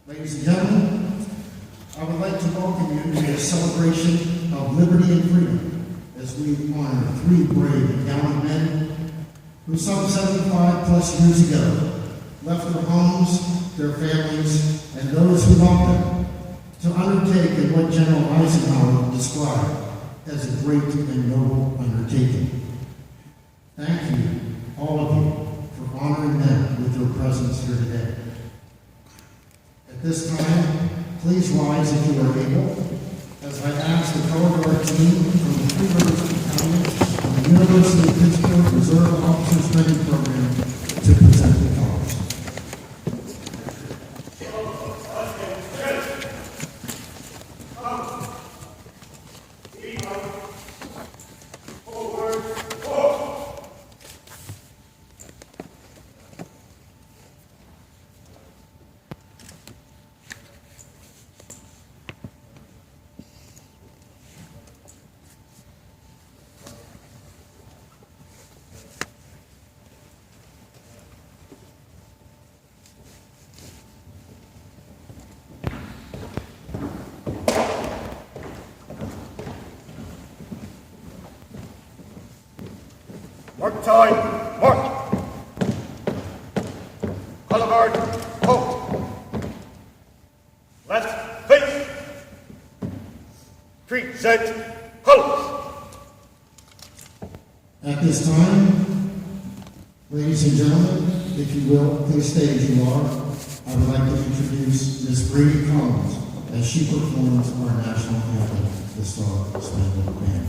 Ladies and gentlemen, I would like to welcome you to a celebration of liberty and freedom as we honor three brave and gallant men who some 75 plus years ago left their homes, their families, and those who loved them to undertake in what General Eisenhower described as a great and noble undertaking. Thank you, all of you, for honoring them with your presence here today. At this time, please rise if you are able, as I ask the color guard team from the Three Rivers Battalion and the University of Pittsburgh Reserve Officers Training Program to present the colors. Mark time, march! Color guard, halt! Left, face! Present, colors! At this time, ladies and gentlemen, if you will, please stay as you are. I would like to introduce Ms. Brady Collins as she performs our national anthem, the Star Spangled Banner.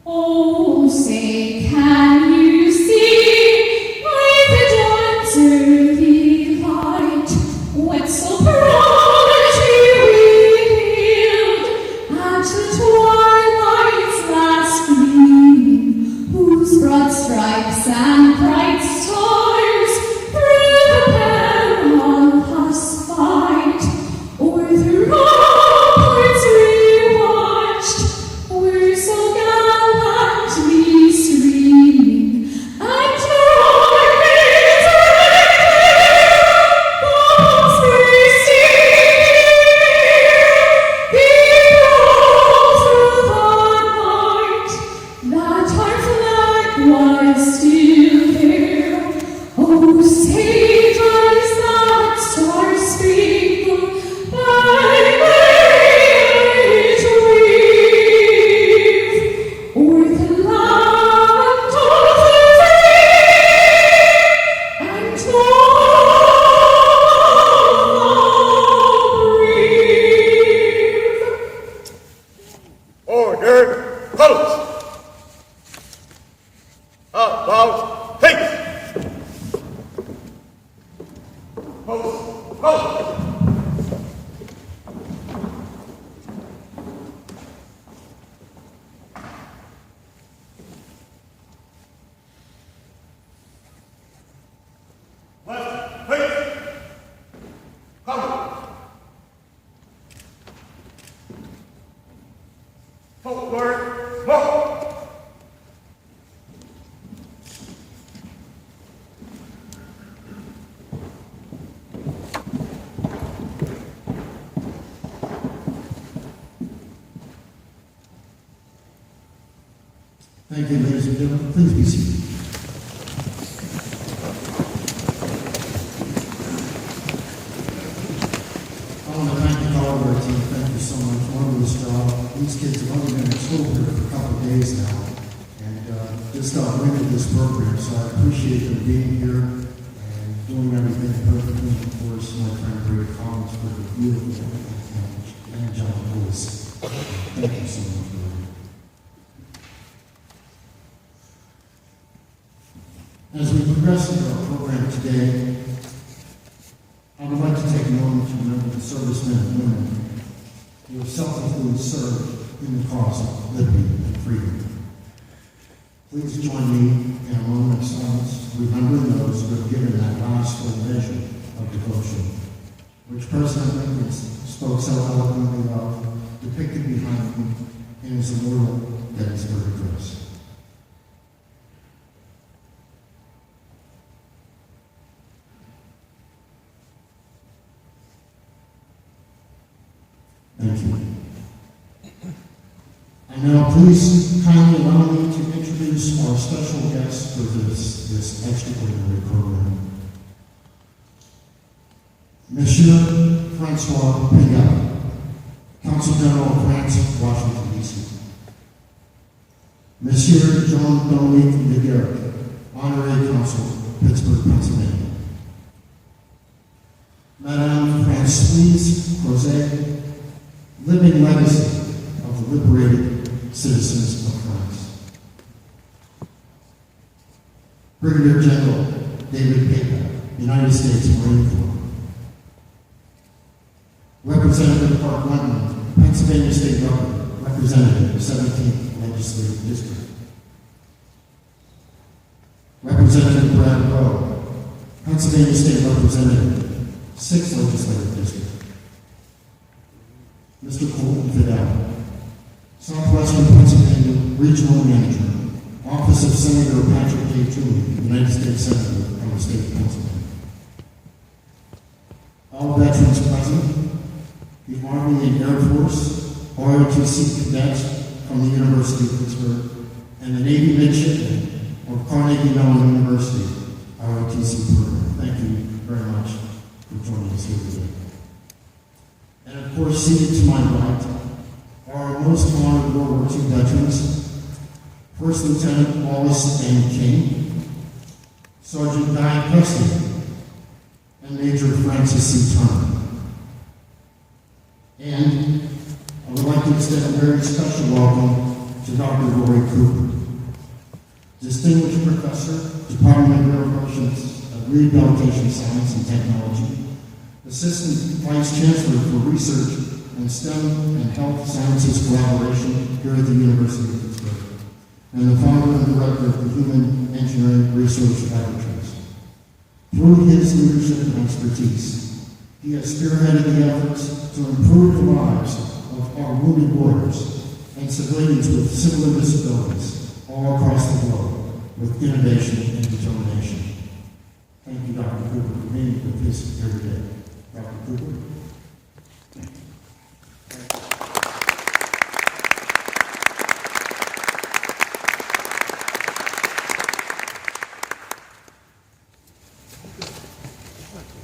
Oh, say, can you see by the dawn's early light what so proudly we hailed at the twilight's last gleaming, whose broad stripes and bright stars through the perilous fight o'er the ramparts we watched were so gallantly streaming, and darkness bombs bursting below through the night, that our flag was still there. Oh, say does that star-spangled banner yet wave o'er the land of the free and of the brave? Order, colors! About face! Post, colors! Left, face! Colors! Forward, march! Thank you, ladies and gentlemen. Please be seated. I want to thank the color guard team. Thank you so much. Marvelous job. These kids have only been in school here for a couple of days now, and just got wind of this program, so I appreciate them being here and doing everything perfectly. And of course, my friend Brady Collins for the beautiful and angelic voice. Thank you so much, Brady. As we progress into our program today, I would like to take a moment to remember the servicemen and women who have selflessly served in the cause of liberty and freedom. Please join me in a moment of silence, remembering those who have given that last full measure of devotion. which President Lincoln spoke so eloquently of, depicted behind him in his immortal Gettysburg Address. Thank you. And now please kindly allow me to introduce our special guest for this extraordinary program. Monsieur Francois Pigat, Consul General of France, Washington, D.C. Monsieur Jean-Dominique Laguerre, Honorary Consul, Pittsburgh, Pennsylvania. Madame Françoise Crozet, living legacy of the liberated citizens of France. Brigadier General David Payback, United States Marine Corps. Representative Clark Wentman, Pennsylvania State Governor, Representative, 17th Legislative District. Representative Brad Rowe, Pennsylvania State Representative, 6th Legislative District. Mr. Colton Fidel, Southwestern Pennsylvania Regional Manager, Office of Senator Patrick K. Toomey, United States Senator from the state of Pennsylvania. All veterans present, the Army and Air Force, ROTC cadets from the University of Pittsburgh, and the Navy midshipmen of Carnegie Mellon University, ROTC program. Thank you very much for joining us here today. And of course, seated to my right are our most honored World War II veterans, First Lieutenant Wallace N. King, Sergeant Guy Prestia, and Major Francis C. Turner. And I would like to extend a very special welcome to Dr. Rory Cooper, Distinguished Professor, Department of Rehabilitation Science and Technology, Assistant Vice Chancellor for Research and STEM and Health Sciences Collaboration here at the University of Pittsburgh, and the founder and director of the Human Engineering Research Laboratories. Through his leadership and expertise, he has spearheaded the efforts to improve the lives of our wounded warriors and civilians with similar disabilities all across the globe with innovation and determination. Thank you, Dr. Cooper, for being with us here today. Dr. Cooper.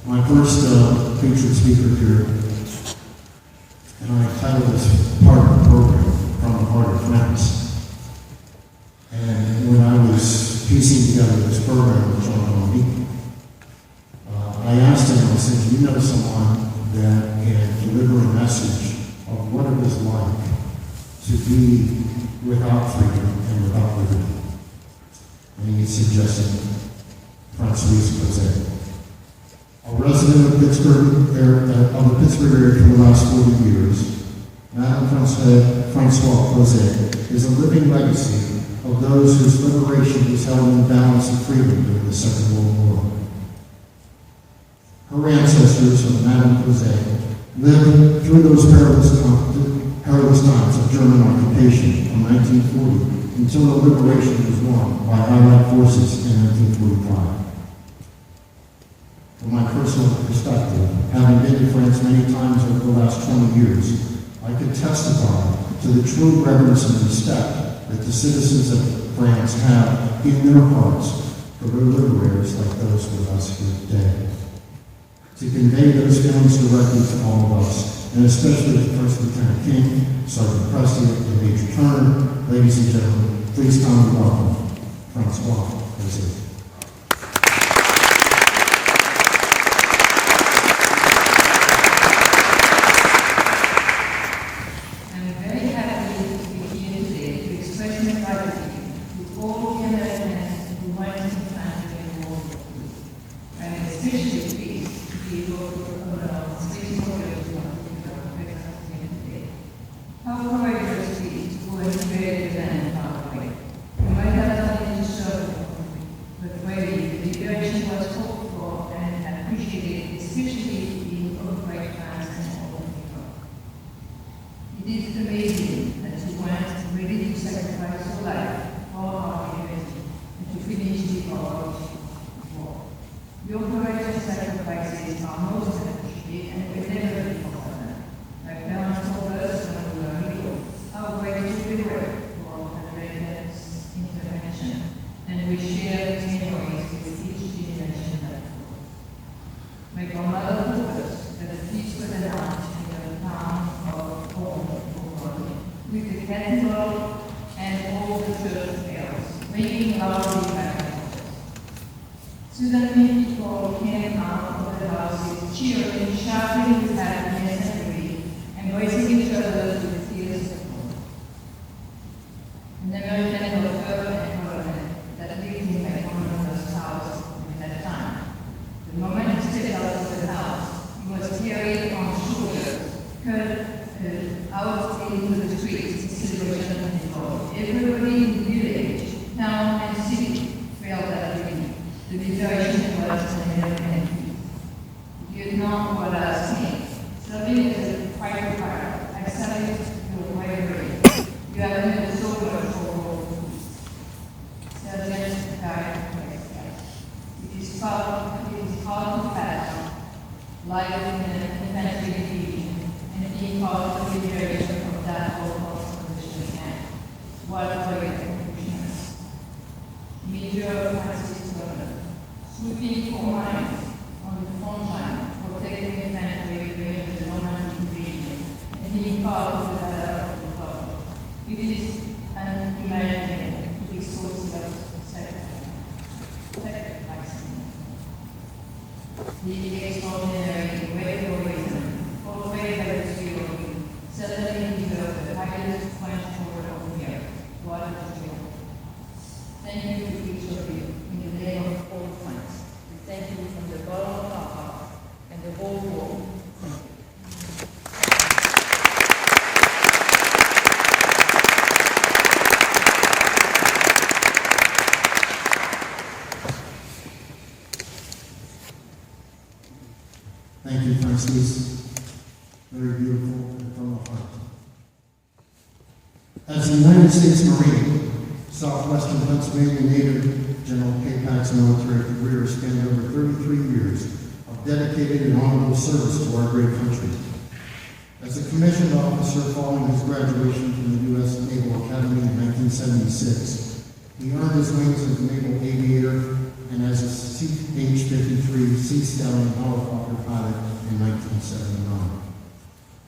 My first featured speaker here, and I titled this part of the program, From the Heart of France. And when I was piecing together this program with Jean-Dominique, I asked him, I said, do you know someone that can deliver a message of what it was like to be without freedom and without liberty? And he suggested Françoise Crozet. A resident of Pittsburgh, of the Pittsburgh area for the last 40 years, Madame Françoise Crozet is a living legacy of those whose liberation was held in balance of freedom during the Second World War. Her ancestors of Madame Crozet lived through those perilous times of German occupation from 1940 until the liberation was won by Allied forces in 1945. From my personal perspective, having been to France many times over the last 20 years, I could testify to the true reverence and respect that the citizens of France have in their hearts for their liberators like those with us here today. To convey those feelings directly to all of us, and especially to First Lieutenant King, Sergeant Prestia, and Major Turner, ladies and gentlemen, please kindly welcome Francois Crozet. The liberation was hoped for and appreciated, especially in old May your mother purpose that the peace was announced in the town of home, with the cathedral and all the church bells, ringing loudly back and forth. Suddenly people came out of the houses, cheering, shouting with happiness and grief, embracing each other with tears of hope. An American officer and colonel that lived in my grandmother's house at that time. The moment he stepped out of the house, he was carried on shoulders, carried out into the streets in celebration and joy. Everybody in the village, town, and city felt that relief. The liberation was an American feat. You know what I was saying. Serving as a fighter pilot, I salute your bravery. You have made so much for peace. Sergeant Guy Prestia. It is hard to fathom life in an infantry division and being part of the liberation of that holocaust condition camp. What great accomplishments. Major Francis Turner, sweeping for lines on the front line, protecting infantry during the Normandy invasion, and being part of the Valor of the Valor. It is unimaginable to be so sacrificed. The extraordinary heroism, portrayed by the chivalry, certainly deserves the highest French award of the year. What a joy. Thank you to each of you in the name of all friends. We thank you from the bottom of our heart and the whole world. Thank you. Thank you, Francis. Very beautiful and from the heart. As a United States Marine, Southwestern Pennsylvania native, General K-Pac's military career spanned over 33 years of dedicated and honorable service to our great country. As a commissioned officer following his graduation from the U.S. Naval Academy in 1976, he earned his wings as a naval aviator and as a CH-53 Sea Stallion helicopter pilot in 1979.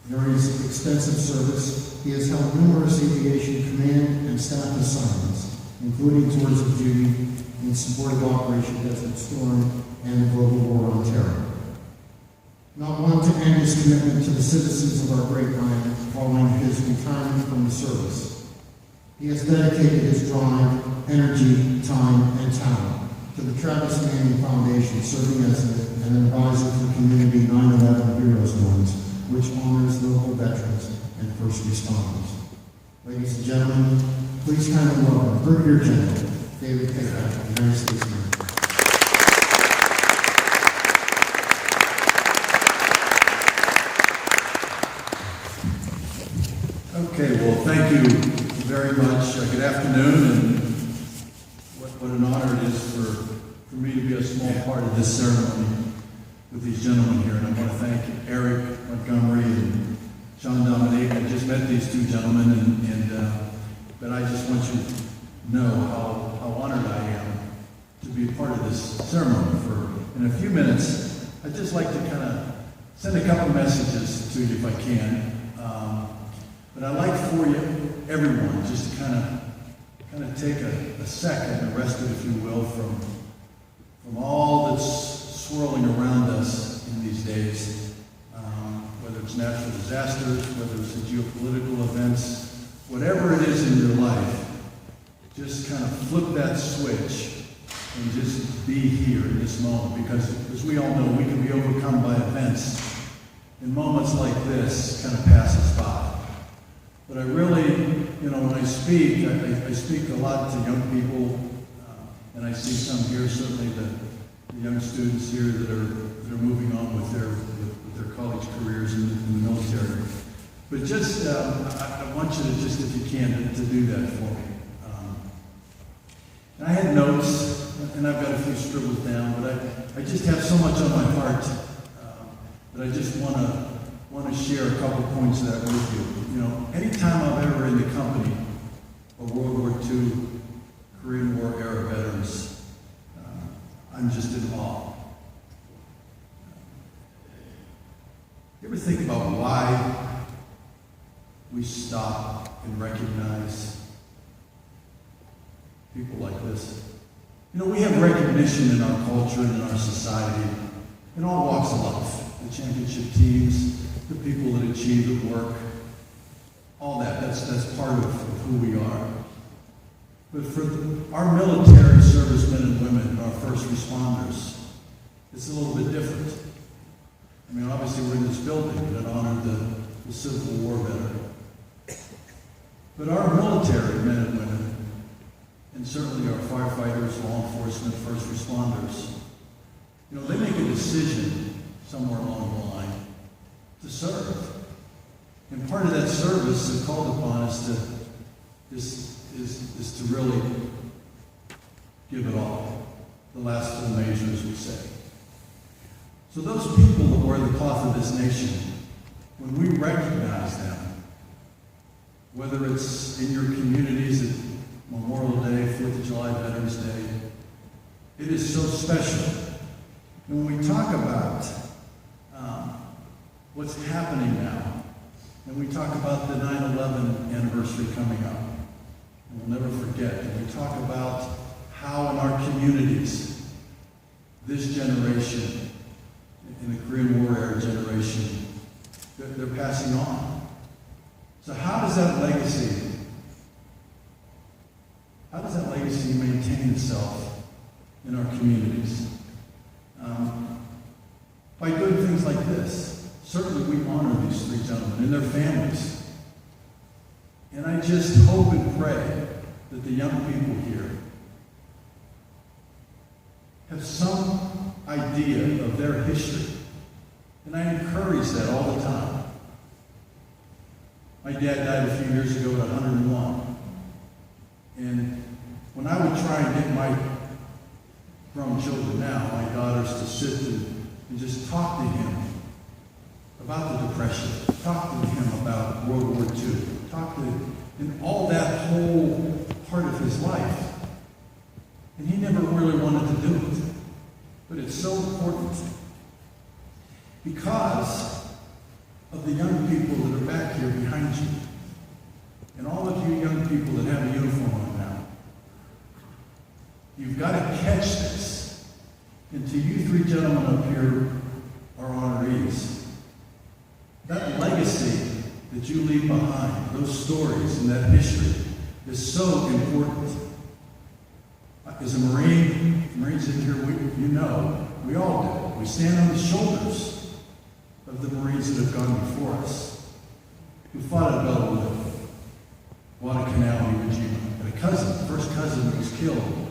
During his extensive service, he has held numerous aviation command and staff assignments, including tours of duty in support of Operation Desert Storm and the global war on terror. Not one to end his commitment to the citizens of our great land following his retirement from the service. He has dedicated his drive, energy, time, and talent to the Travis Manning Foundation, serving as an advisor for Community 9/11 Heroes Month, which honors local veterans and first responders. Ladies and gentlemen, please kindly welcome Brigadier General David K-Pac, United States Marine. Okay, well, thank you very much. Good afternoon, and what an honor it is for me to be a small part of this ceremony with these gentlemen here. And I want to thank Eric Montgomery and John Dominique. I just met these two gentlemen, but I just want you to know how honored I am to be a part of this ceremony. In a few minutes, I'd just like to kind of send a couple messages to you if I can. But I'd like for you, everyone, just to kind of take a second, a respite, if you will, from all that's swirling around us in these days, whether it's natural disasters, whether it's the geopolitical events, whatever it is in your life, just kind of flip that switch and just be here in this moment, because as we all know, we can be overcome by events, and moments like this kind of pass us by. But I really, when I speak, I speak a lot to young people, and I see some here, certainly the young students here that are moving on with their college careers in the military. But just, I want you to just, if you can, to do that for me. And I had notes, and I've got a few scribbles down, but I just have so much on my heart that I just want to share a couple points of that with you. Anytime I've ever in the company of World War II, Korean War era veterans, I'm just in awe. You ever think about why we stop and recognize people like this? You know, we have recognition in our culture and in our society, in all walks of life. The championship teams, the people that achieve at work, all that. That's part of who we are. But for our military servicemen and women, our first responders, it's a little bit different. I mean, obviously we're in this building that honored the Civil War veteran. But our military men and women, and certainly our firefighters, law enforcement, first responders, you know, they make a decision somewhere along the line to serve. And part of that service that's called upon us is to really give it all. The last full measure, as we say. So those people that wear the cloth of this nation, when we recognize them, whether it's in your communities at Memorial Day, 4th of July, Veterans Day, it is so special. And when we talk about what's happening now, and we talk about the 9/11 anniversary coming up, and we'll never forget, and we talk about how in our communities, this generation, in the Korean War era generation, they're passing on. So how does that legacy maintain itself in our communities? By doing things like this. Certainly we honor these three gentlemen and their families. And I just hope and pray that the young people here have some idea of their history. And I encourage that all the time. My dad died a few years ago at 101. And when I would try and get my grown children now, my daughters, to sit and just talk to him about the Depression, talk to him about World War II, and all that whole part of his life. And he never really wanted to do it. But it's so important because of the young people that are back here behind you. And all of you young people that have a uniform on now. You've got to catch this. And to you three gentlemen up here are honorees. That legacy that you leave behind, those stories and that history, is so important. As a Marine, Marines in here, you know, we all do. We stand on the shoulders of the Marines that have gone before us, who fought at Valor, Guadalcanal, Iwo Jima, and a cousin, first cousin that was killed,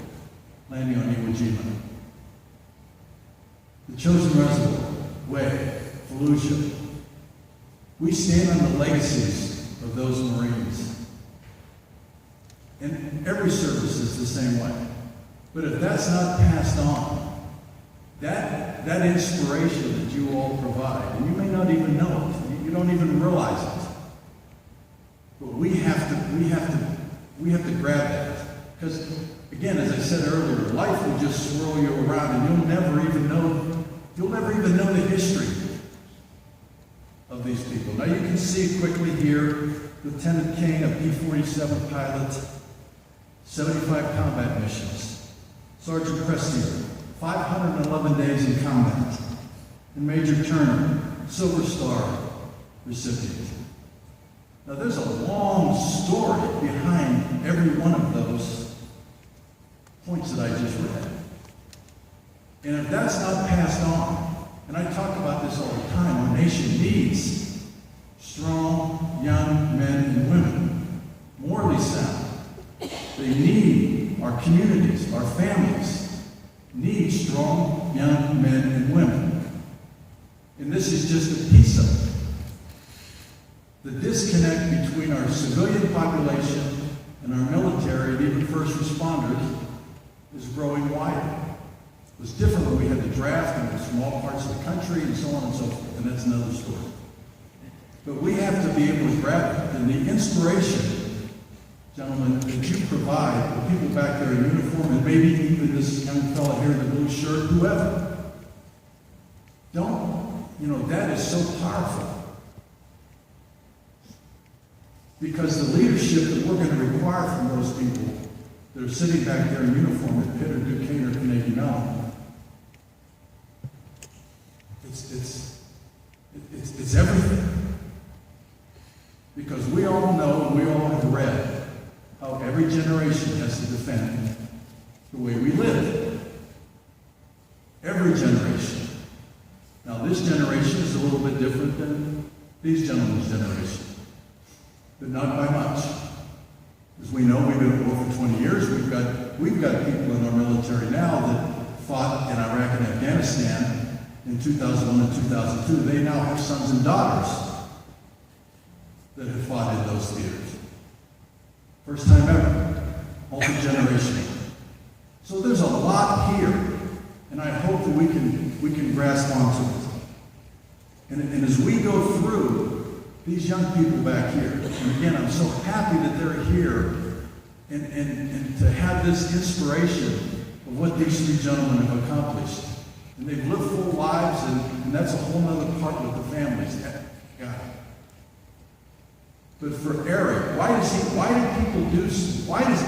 landing on Iwo Jima. The Chosen Reservoir, Way, Fallujah. We stand on the legacies of those Marines. And every service is the same way. But if that's not passed on, that inspiration that you all provide, and you may not even know it, you don't even realize it. But we have to grab that. Because again, as I said earlier, life will just swirl you around and you'll never even know the history of these people. Now you can see quickly here, Lieutenant King, a P-47 pilot, 75 combat missions. Sergeant Prestia, 511 days in combat. And Major Turner, Silver Star recipient. Now there's a long story behind every one of those points that I just read. And if that's not passed on, and I talk about this all the time, our nation needs strong, young men and women, morally sound. They need, our communities, our families, need strong, young men and women. And this is just a piece of it. The disconnect between our civilian population and our military and even first responders is growing wider. It was different when we had the draft in small parts of the country and so on and so forth, and that's another story. But we have to be able to grab it. And the inspiration, gentlemen, that you provide, the people back there in uniform, and maybe even this young fellow here in the blue shirt, whoever, don't you know, that is so powerful. Because the leadership that we're going to require from those people that are sitting back there in uniform at Pitt or Duquesne or Canadian Mountain, it's everything. Because we all know and we all have read how every generation has to defend the way we live. Every generation. Now this generation is a little bit different than these gentlemen's generation. But not by much. As we know, we've been at war for 20 years. We've got people in our military now that fought in Iraq and Afghanistan in 2001 and 2002. They now have sons and daughters that have fought in those theaters. First time ever. Multi-generational. So there's a lot here, and I hope that we can grasp onto it. And as we go through these young people back here, and again, I'm so happy that they're here, and to have this inspiration of what these three gentlemen have accomplished. And they've lived full lives, and that's a whole other part with the families. God. But for Eric, why does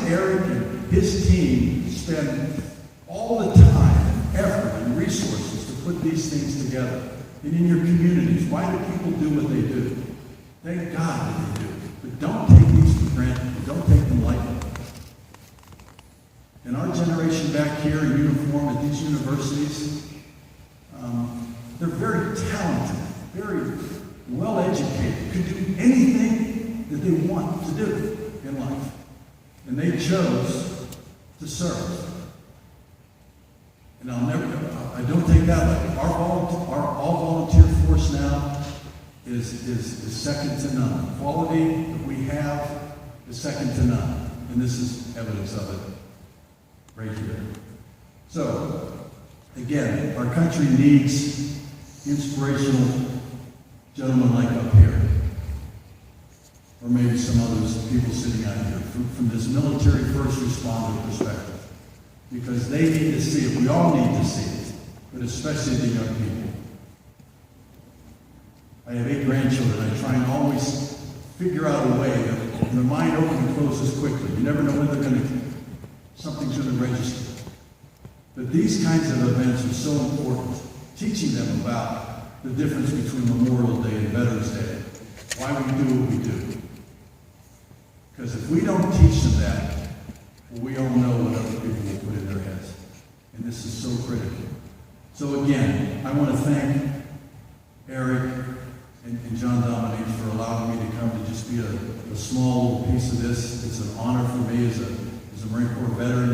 Eric and his team spend all the time, effort, and resources to put these things together? And in your communities, why do people do what they do? Thank God that they do. But don't take these for granted. Don't take them lightly. And our generation back here in uniform at these universities, they're very talented, very well educated, could do anything that they want to do in life. And they chose to serve. And I don't take that lightly. Our all-volunteer force now is second to none. The quality that we have is second to none. And this is evidence of it right here. So, again, our country needs inspirational gentlemen like up here. Or maybe some others, people sitting out here, from this military first responder perspective. Because they need to see it. We all need to see it. But especially the young people. I have 8 grandchildren. I try and always figure out a way that their mind opens and closes quickly. You never know when something's going to register. But these kinds of events are so important. Teaching them about the difference between Memorial Day and Veterans Day. Why we do what we do. Because if we don't teach them that, well, we all know what other people will put in their heads. And this is so critical. So again, I want to thank Eric and John Dominique for allowing me to come to just be a small little piece of this. It's an honor for me as a Marine Corps veteran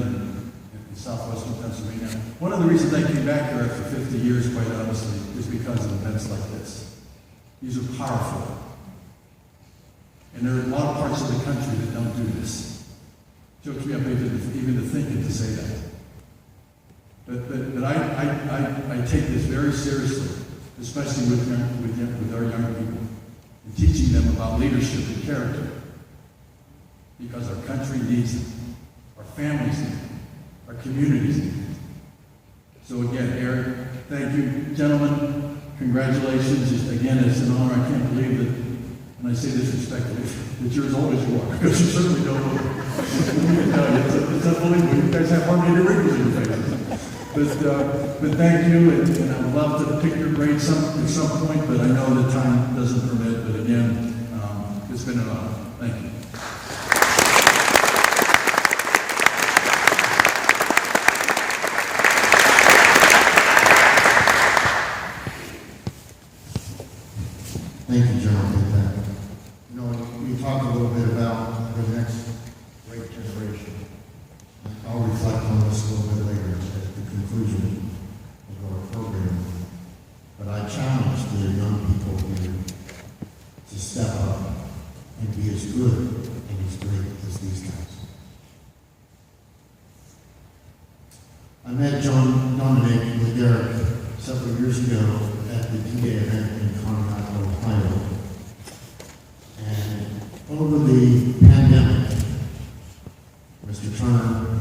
in southwestern Pennsylvania. One of the reasons I came back here after 50 years, quite honestly, is because of events like this. These are powerful. And there are a lot of parts of the country that don't do this. Jokes me up even to thinking to say that. But I take this very seriously, especially with our young people, and teaching them about leadership and character. Because our country needs it. Our families need it. Our communities need it. So again, Eric, thank you. Gentlemen, congratulations. Again, it's an honor. I can't believe that, and I say this respectfully, that you're as old as you are, because you certainly don't look. It's unbelievable. You guys have hardly any wrinkles in your faces. But thank you, and I would love to pick your brain at some point, but I know that time doesn't permit. But again, it's been an honor. Thank you. Thank you, John. You know, we talk a little bit about the next great generation. I'll reflect on this a little bit later at the conclusion of our program. But I challenge the young people here to step up and be as good and as great as these guys. I met John Dominic with Derek several years ago at the D-Day event in Colorado, Ohio. And over the pandemic, Mr. Turner,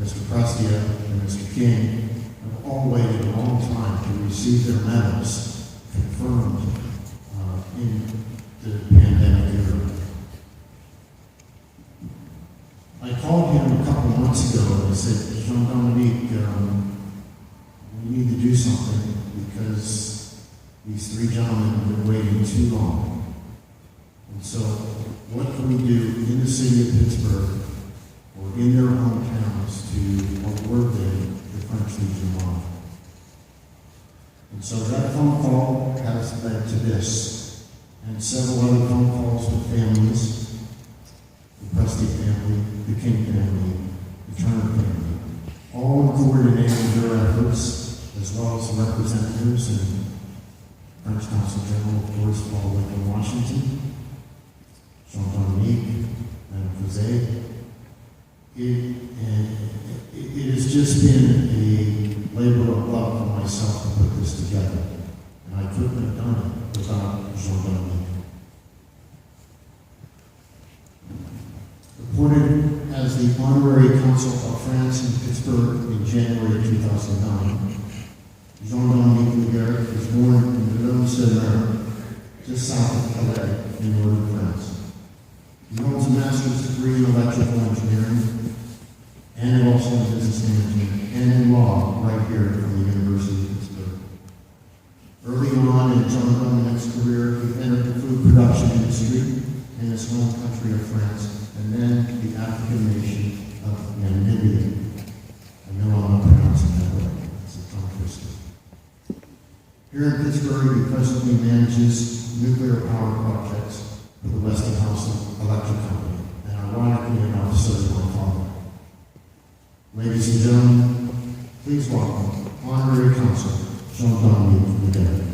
Mr. Prestia, and Mr. King have all waited a long time to receive their medals confirmed in the pandemic era. I called him a couple months ago and I said, Jean-Dominique, we need to do something because these three gentlemen have been waiting too long. And so, what can we do in the city of Pittsburgh or in their hometowns to award them the French Legion of Honor? And so that phone call has led to this, and several other phone calls with families, the Prestia family, the King family, the Turner family, all coordinating their efforts, as well as the representatives and French Consul General, of course, Paul Lincoln, Washington, Jean-Dominique, Madame Jose. It has just been a labor of love for myself to put this together, and I couldn't have done it without Jean-Dominique. Appointed as the Honorary Consul of France in Pittsburgh in January 2009, Jean-Dominique Legarrette was born in Valor, just south of Calais, in northern France. He holds a master's degree in electrical engineering and also in business management and in law right here from the University of Pittsburgh. Early on in Jean-Dominique's career, he entered the food production industry in his home country of France and then the African nation of Namibia. I know I'm not pronouncing that right. It's a tongue twister. Here in Pittsburgh, he presently manages nuclear power projects for the Westinghouse Electric Company, and ironically enough, so is my father. Ladies and gentlemen, please welcome Honorary Consul Jean-Dominique Legarrette.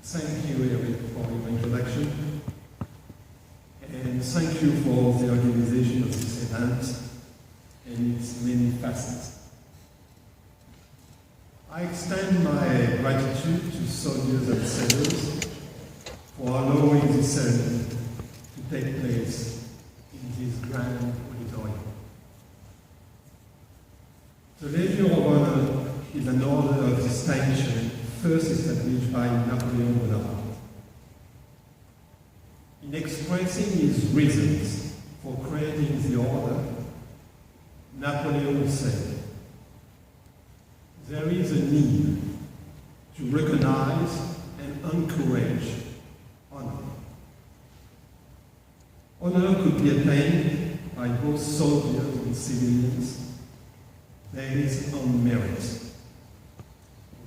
Thank you, Eric, for your introduction, and thank you for the organization of this event and its many facets. I extend my gratitude to soldiers and sailors for allowing this ceremony to take place in this grand auditorium. The Legion of Honor is an order of distinction first established by Napoleon Bonaparte. In expressing his reasons for creating the order, Napoleon said, "There is a need to recognize and encourage honor. Honor could be attained by both soldiers and civilians based on merit,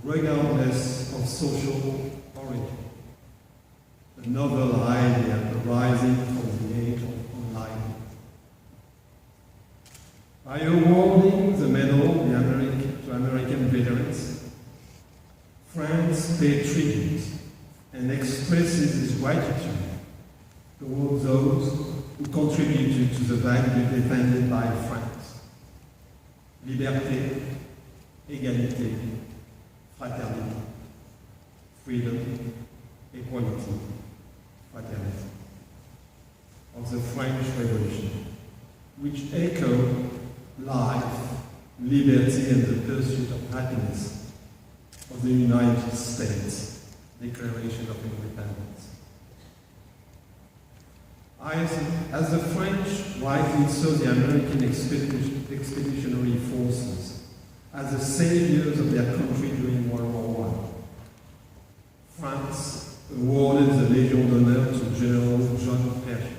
regardless of social origin." A novel idea arising from the age of enlightenment. By awarding the medal to American veterans, France paid tribute and expresses its gratitude towards those who contributed to the value defended by France: liberté, égalité, fraternity, freedom, equality, fraternity, of the French Revolution, which echoed life, liberty, and the pursuit of happiness of the United States Declaration of Independence. As the French rightly saw the American expeditionary forces as the saviors of their country during World War I, France awarded the Légion d'honneur to General John Pershing.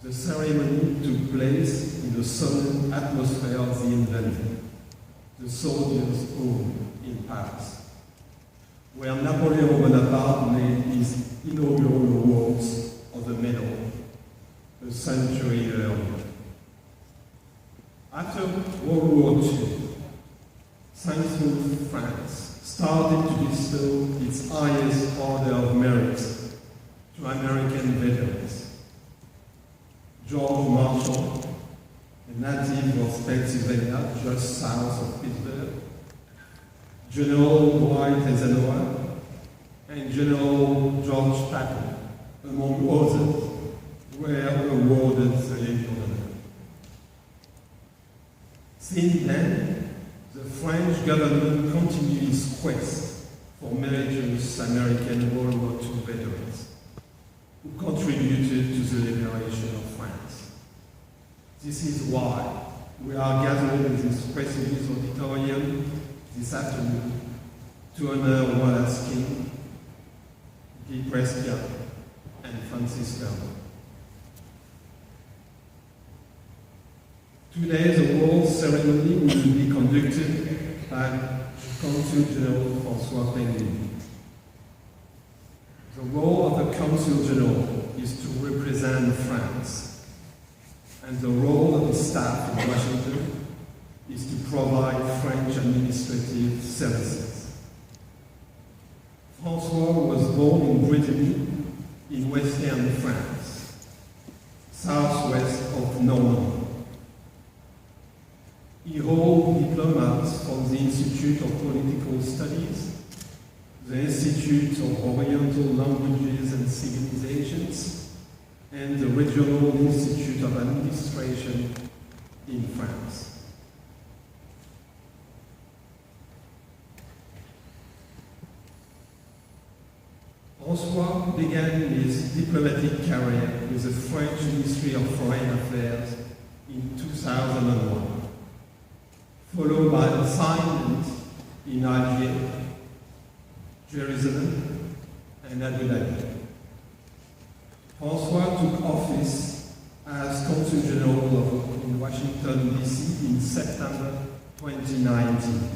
The ceremony took place in the solemn atmosphere of the Invalides, the soldiers' home in Paris, where Napoleon Bonaparte made his inaugural awards of the medal a century earlier. After World War II, thankful France started to bestow its highest order of merit to American veterans. George Marshall, a native of Pennsylvania, just south of Pittsburgh, General Dwight Eisenhower, and General George Patton, among others, were Since then, the French government continued its quest for meritorious American World War II veterans who contributed to the liberation of France. This is why we are gathered in this prestigious auditorium this afternoon to honor Wallace N, Guy Prestia, and Francis Valor. Today, the award ceremony will be conducted by Consul General François Penguin. The role of the Consul General is to represent France, and the role of the staff in Washington is to provide French administrative services. François was born in Brittany, in western France, southwest of Normandy. He holds diplomas from the Institute of Political Studies, the Institute of Oriental Languages and Civilizations, and the Regional Institute of Administration in France. François began his diplomatic career with the French Ministry of Foreign Affairs in 2001. Followed by assignment in Algiers, Jerusalem, and Abu Dhabi. François took office as Consul General in Washington, D.C. in September 2019,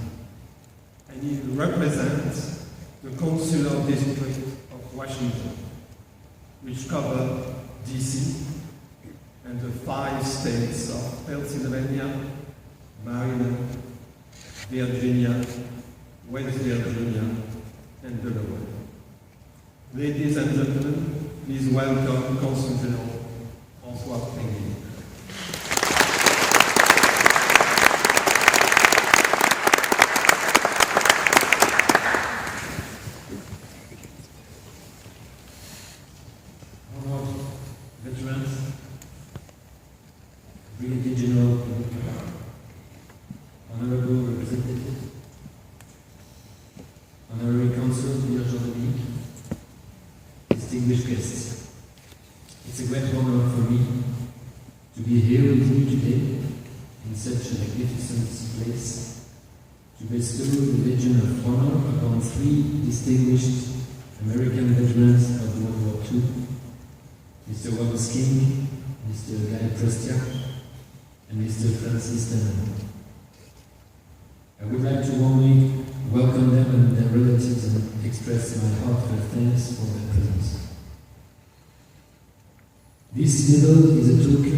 and he represents the Consular District of Washington, which covered D.C. and the 5 states of Pennsylvania, Maryland, Virginia, West Virginia, and Delaware. Ladies and gentlemen, please welcome Consul General François Penguin. Honored veterans, Brigadier General, Honorable Representative, Honorary Consul, Village of the Week, distinguished guests. It's a great honor for me to be here with you today in such a magnificent place to bestow the Legion of Honor upon 3 distinguished American veterans of World War II, Mr. Wallace N, Mr. Guy Prestia, and Mr. Francis Valor. I would like to warmly welcome them and their relatives and express my heartfelt thanks for their presence. This medal is a token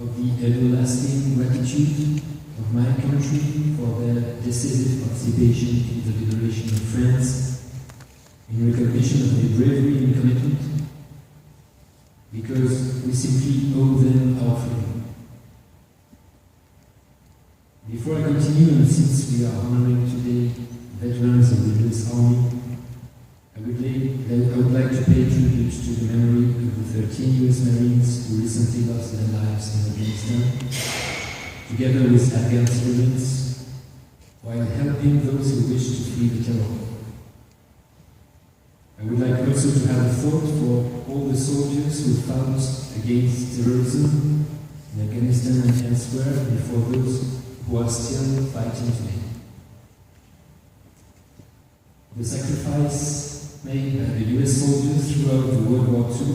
of the everlasting gratitude of my country for their decisive participation in the liberation of France, in recognition of their bravery and commitment, because we simply owe them our freedom. Before I continue, and since we are honoring today veterans of the U.S. Army, I would like to pay tribute to the memory of the 13 U.S. Marines who recently lost their lives in Afghanistan, together with Afghan civilians, while helping those who wish to flee the terror. I would like also to have a thought for all the soldiers who fought against terrorism in Afghanistan and elsewhere, and for those who are still fighting today. The sacrifice made by the US soldiers throughout the World War II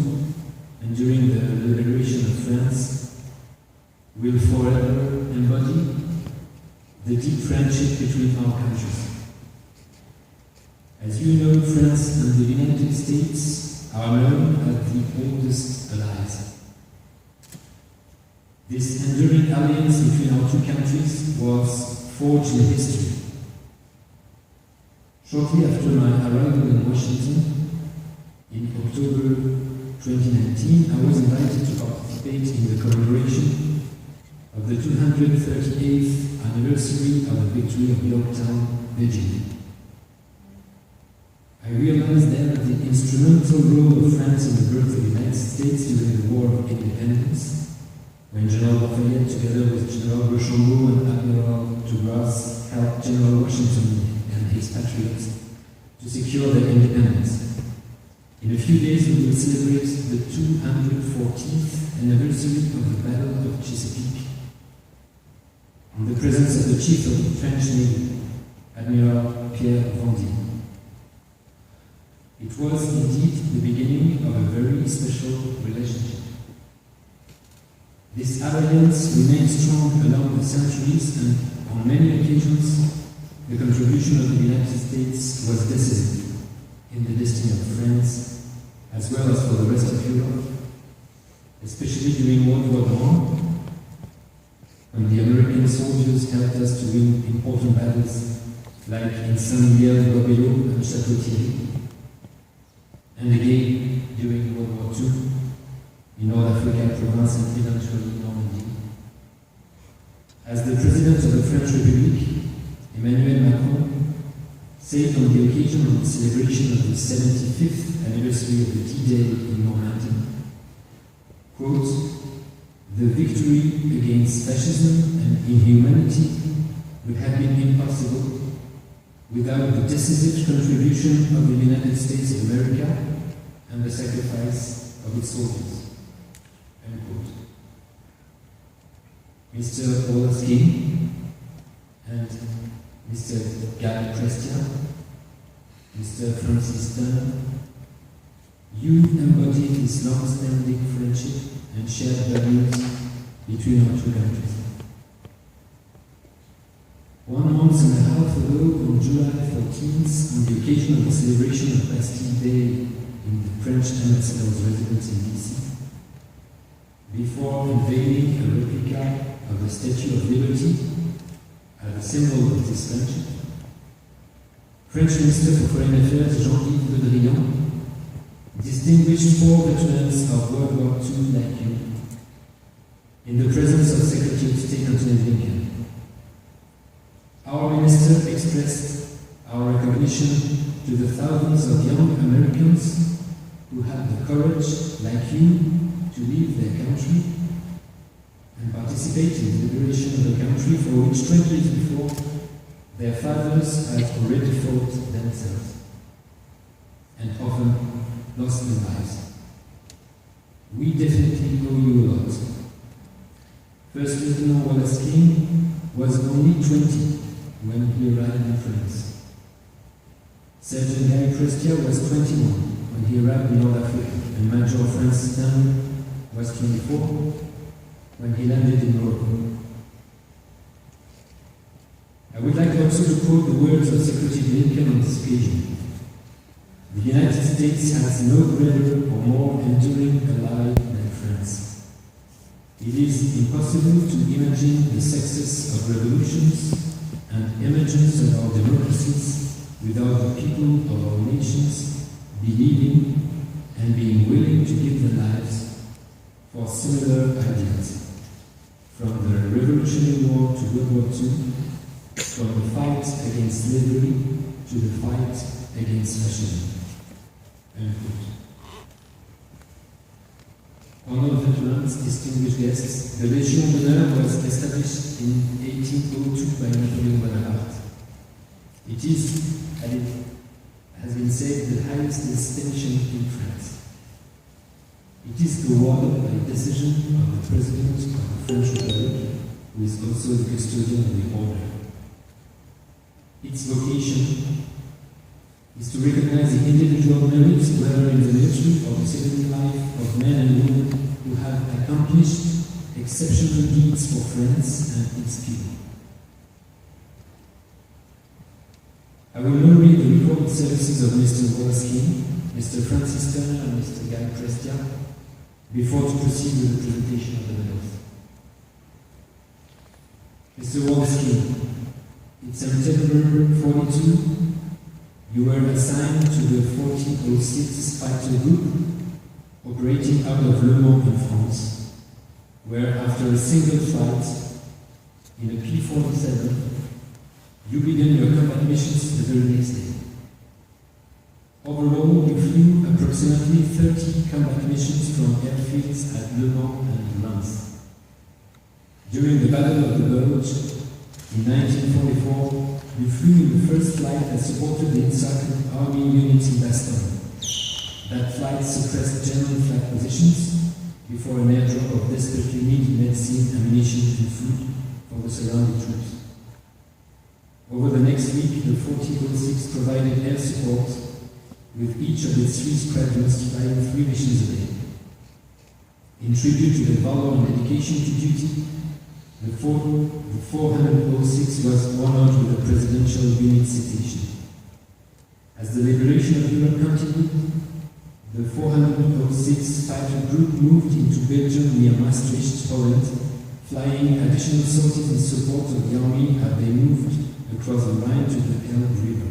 and during the liberation of France will forever embody the deep friendship between our countries. As you know, France and the United States are known as the oldest allies. This enduring alliance between our 2 countries was forged in history. Shortly after my arrival in Washington, in October 2019, I was invited to participate in the commemoration of the 238th anniversary of the victory of Yorktown, Virginia. I realized then the instrumental role of France in the birth of the United States during the War of Independence, when General Lafayette, together with General Rochambeau and Admiral Douglas, helped General Washington and his patriots to secure their independence. In a few days, we will celebrate the 214th anniversary of the Battle of Chesapeake, in the presence of the Chief of the French Navy, Admiral Pierre Vendy. It was indeed the beginning of a very special relationship. This alliance remained strong along the centuries, and on many occasions, the contribution of the United States was decisive in the destiny of France, as well as for the rest of Europe, especially during World War I, when the American soldiers helped us to win important battles like in Saint-Mihiel-Guabello and Château-Thierry, and again during World War II in North Africa, Provence, and eventually Normandy. As the President of the French Republic, Emmanuel Macron, said on the occasion of the celebration of the 75th anniversary of the D-Day in Normandy, quote, "The victory against fascism and inhumanity would have been impossible without the decisive contribution of the United States of America and the sacrifice of its soldiers." End quote. Mr. Wallace N and Mr. Guy Prestia, Mr. Francis Dunn, you embody this long-standing friendship and shared values between our two countries. 1 month and a half ago, on July 14th, on the occasion of the celebration of Bastille Day in the French ambassador's residence in D.C., before unveiling a replica of the Statue of Liberty as a symbol of this friendship, French Minister for Foreign Affairs Jean-Yves Le Drian distinguished 4 veterans of World War II like you in the presence of Secretary of State Anthony Blinken. Our minister expressed our recognition to the thousands of young Americans who had the courage, like you, to leave their country and participate in the liberation of the country for which 20 years before their fathers had already fought themselves and often lost their lives. We definitely owe you a lot. First Lieutenant Wallace N was only 20 when he arrived in France. Sergeant Guy Prestia was 21 when he arrived in North Africa, and Major Francis Dunn was 24 when he landed in Morocco. I would like also to quote the words of Secretary Blinken on this occasion. The United States has no greater or more enduring ally than France. It is impossible to imagine the success of revolutions and emergence of our democracies without the people of our nations believing and being willing to give their lives for similar ideals. From the Revolutionary War to World War II, from the fight against slavery to the fight against fascism. End quote. Honored veterans, distinguished guests, the Légion d'honneur was established in 1802 by Napoleon Bonaparte. It is, as it has been said, the highest distinction in France. It is awarded by decision of the President of the French Republic, who is also the custodian of the order. Its vocation is to recognize the individual merits, whether in the military or the civilian life, of men and women who have accomplished exceptional deeds for France and its people. I will now read the recorded services of Mr. Wallace N, Mr. Francis Turner, and Mr. Guy Prestia before to proceed with the presentation of the medals. Mr. Wallace N, in September 42, you were assigned to the 1406 Fighter Group operating out of Le Mans in France, where after a single flight in a P-47, you began your combat missions the very next day. Overall, you flew approximately 30 combat missions from airfields at Le Mans and Lens. During the Battle of the Bulge in 1944, you flew in the first flight that supported the encircled army units in Bastogne. That flight suppressed German flag positions before an airdrop of desperately needed medicine, ammunition, and food for the surrounding troops. Over the next week, the 4006 provided air support with each of its 3 squadrons flying 3 missions a day. In tribute to the valor and dedication to duty, the 406 was honored with a presidential unit citation. As the liberation of Europe continued, the 406 fighter group moved into Belgium near Maastricht, Holland, flying additional sorties in support of the army as they moved across the Rhine to the Elbe River.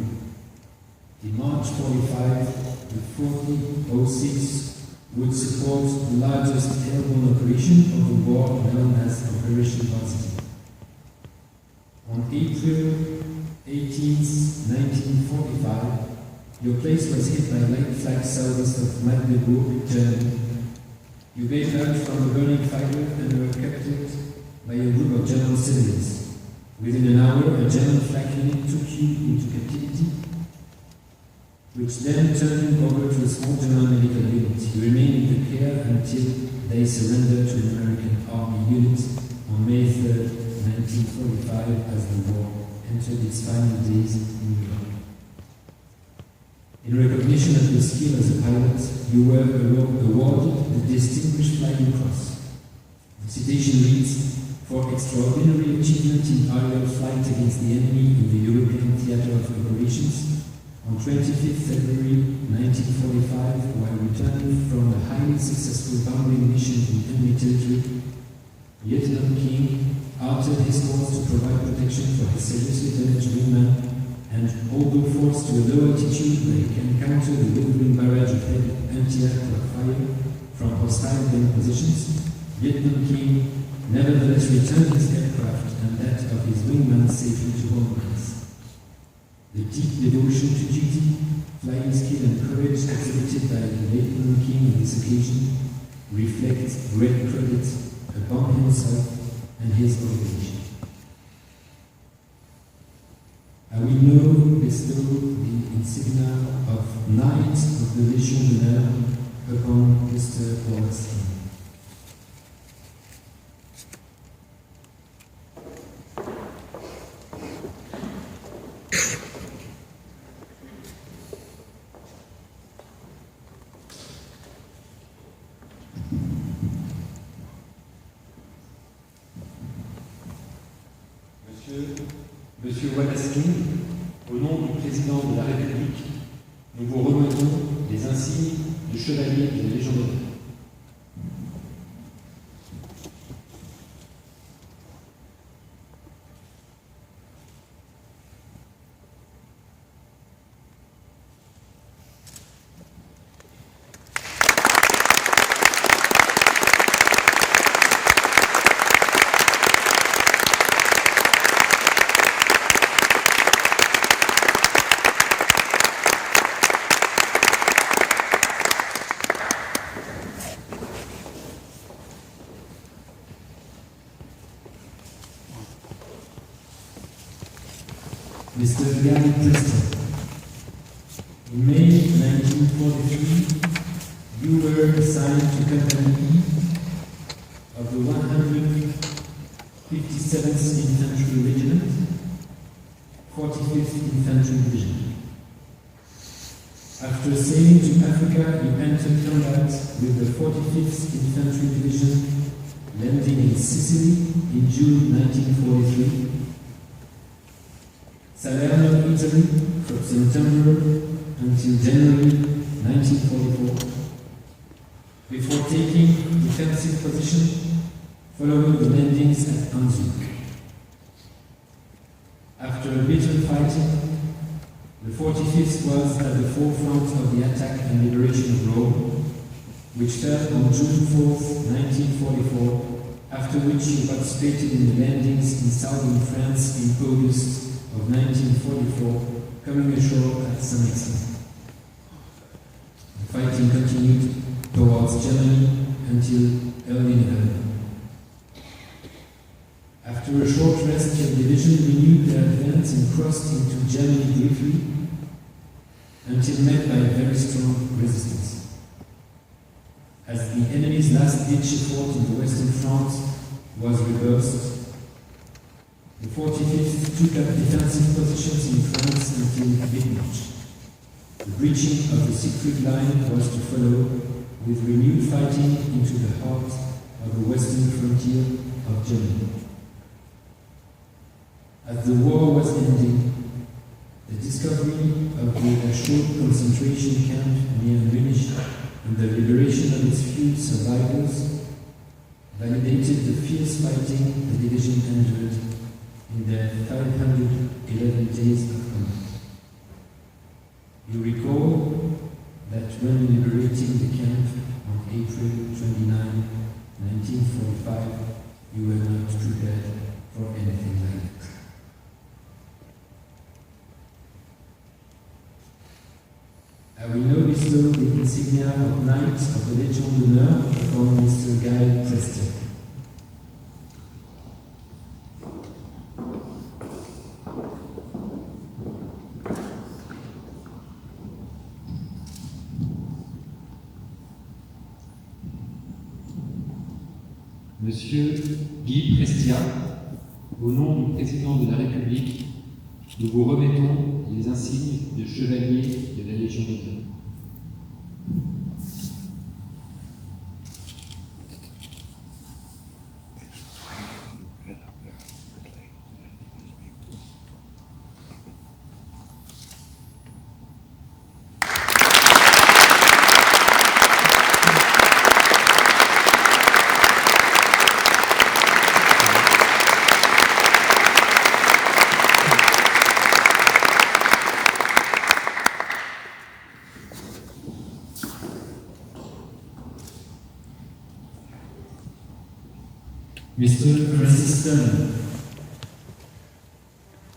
In March 45, the 4006 would support the largest airborne operation of the war known as Operation Varsity. On April 18, 1945, your place was hit by light flag southeast of Magdeburg, Germany. You bailed out from a burning fighter and were captured by a group of German civilians. Within an hour, a German flag unit took you into captivity, which then turned you over to a small German medical unit. You remained in the care until they surrendered to an American Army unit on May 3, 1945, as the war entered its final days in Europe. In recognition of your skill as a pilot, you were awarded the Distinguished Flying Cross. The citation reads, "For extraordinary achievement in aerial flight against the enemy in the European theatre of operations, on 25th February 1945, while returning from a highly successful bombing mission in enemy territory, Lieutenant King altered his course to provide protection for his seriously damaged wingman, and although forced to a low altitude where he encountered a withering barrage of heavy anti-aircraft fire from hostile gun positions, Lieutenant King nevertheless returned his aircraft and that of his wingman safely to home lines. The deep devotion to duty, flying skill and courage exhibited by Lieutenant King on this occasion reflects great credit upon himself and his organization. I will now bestow the insignia of Knight of the Légion d'Honneur upon Mr. Wallace N. Monsieur Wallace N, au nom du Président de la République, nous vous remettons les insignes de chevalier de la Légion d'honneur. Mr. Guy Prestia, in May 1943, you were assigned to Company E of the 157th Infantry Regiment, 45th Infantry Division. After sailing to Africa, you entered combat with the 45th Infantry Division, landing in Sicily in June 1943. Salerno, Italy, from September until January 1944, before taking defensive position following the landings at Anzug. After a bitter fighting, the 45th was at the forefront of the attack and liberation of Rome, which fell on June 4th, 1944, after which you participated in the landings in southern France in August of 1944, coming ashore at Sept. The fighting continued towards Germany until early November. After a short rest, your division renewed their advance and crossed into Germany briefly, until met by very strong resistance. As the enemy's last-ditch effort in the Western Front was reversed, the 45th took up defensive positions in France until mid-March. The breaching of the Siegfried Line was to follow, with renewed fighting into the heart of the western frontier of Germany. As the war was ending, the discovery of the Dachau concentration camp near Munich and the liberation of its few survivors validated the fierce fighting the division endured in their 511 days of combat. You recall that when liberating the camp on April 29, 1945, you were not prepared for anything like that. I will now bestow the insignia of Knight of the Legion d'Honneur upon Mr. Guy Prestia. Monsieur Guy Prestia, au nom du Président de la République, nous vous remettons les insignes de chevalier de la Légion d'honneur. Mr. Francis Stern,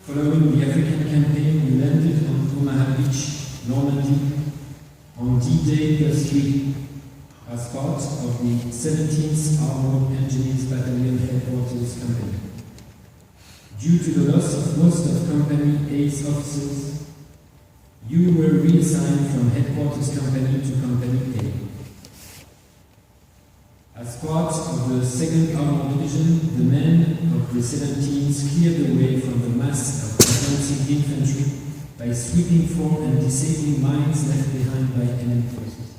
following the African campaign, you landed on Omaha Beach, Normandy, on D-Day +3 as part of the 17th Armored Engineers Battalion Headquarters Company. Due to the loss of most of Company A's officers, you were reassigned from Headquarters Company to Company A. As part of the 2nd Armored Division, the men of the 17th cleared the way from the mass of advancing infantry by sweeping for and disabling mines left behind by enemy forces.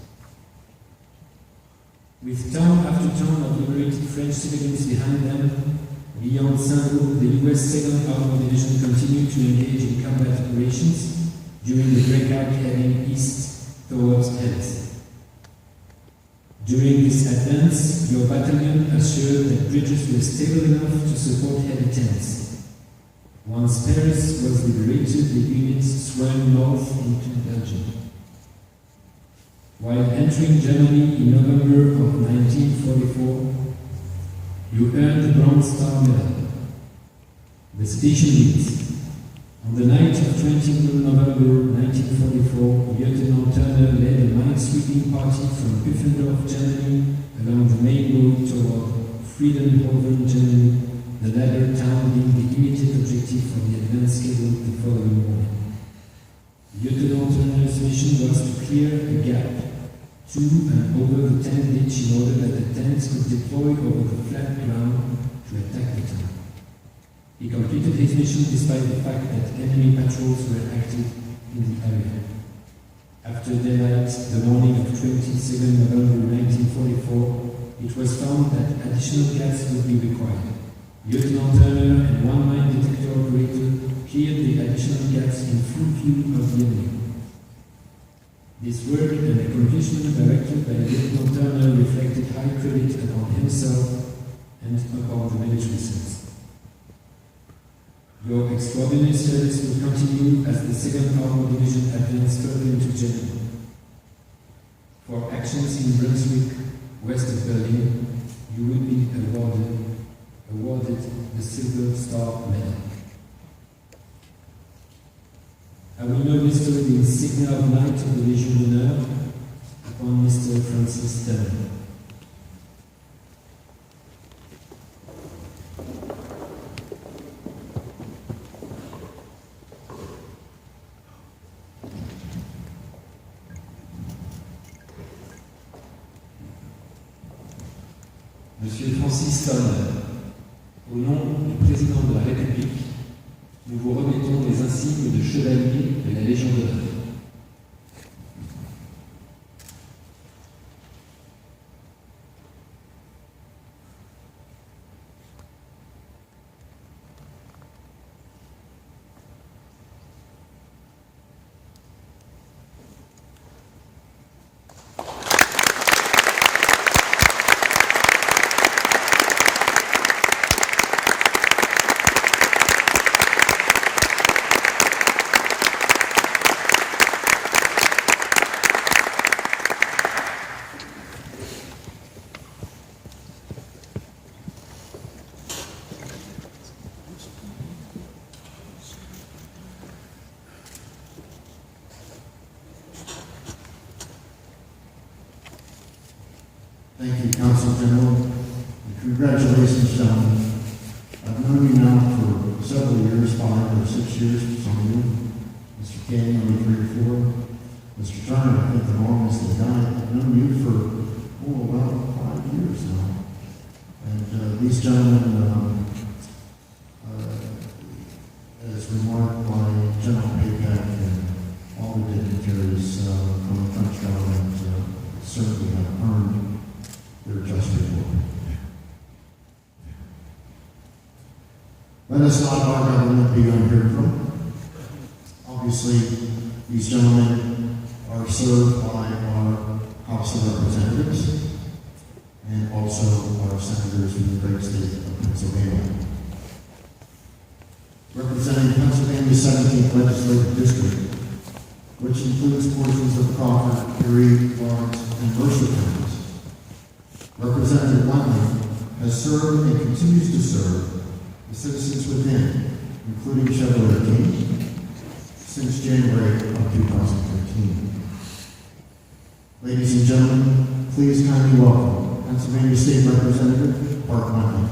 With town after town of liberated French civilians behind them, beyond Saint-Lô, the US 2nd Armored Division continued to engage in combat operations during the breakout heading east towards Paris. During this advance, your battalion assured that bridges were stable enough to support heavy tanks. Once Paris was liberated, the units swung north into Belgium. While entering Germany in November of 1944, you earned the Bronze Star Medal. The station reads, on the night of 20 November 1944, Lieutenant Turner led a mine-sweeping party from Püffendorf, Germany, along the main road toward Friedenhofen, Germany, the latter town being the immediate objective for the advance scheduled the following morning. Lieutenant Turner's mission was to clear a gap to and over the tank ditch in order that the tanks could deploy over the flat ground to attack the town. He completed his mission despite the fact that enemy patrols were active in the area. After daylight, the morning of 22nd November 1944, it was found that additional gas would be required. Lieutenant Turner and one mine detector operator cleared the additional gas in full view of the enemy. This work and accomplishment directed by Lieutenant Turner reflected high credit upon himself and upon the military service. Your extraordinary service will continue as the 2nd Armored Division advanced further into Germany. For actions in Brunswick, west of Berlin, you will be awarded the Silver Star Medal. I will now bestow the insignia of Knight of the Legion d'Honneur upon Mr. Francis Stern. Monsieur Francis Tonne, au nom du Président de la République, nous vous remettons les insignes de chevalier de la Légion d'honneur. Thank you, Council General, and congratulations, gentlemen. I've known you now for several years, 5 or 6 years, some of you. Mr. King, maybe 3 or 4. Mr. Turner, I think the longest, and Guy, I've known you for, about 5 years now. And these gentlemen, as remarked by General Paypack and all the dignitaries from the French government, certainly have earned their just reward. Let us not our government be unheard from. Obviously, these gentlemen are served by our House of Representatives and also our senators from the great state of Pennsylvania. Representing Pennsylvania's 17th Legislative District, which includes portions of Crawford, Erie, Lawrence, and Mercer counties. Representative Wendling has served and continues to serve the citizens within, including Chevrolet King, since January of 2015. Ladies and gentlemen, please kindly welcome Pennsylvania State Representative Bart Wendling.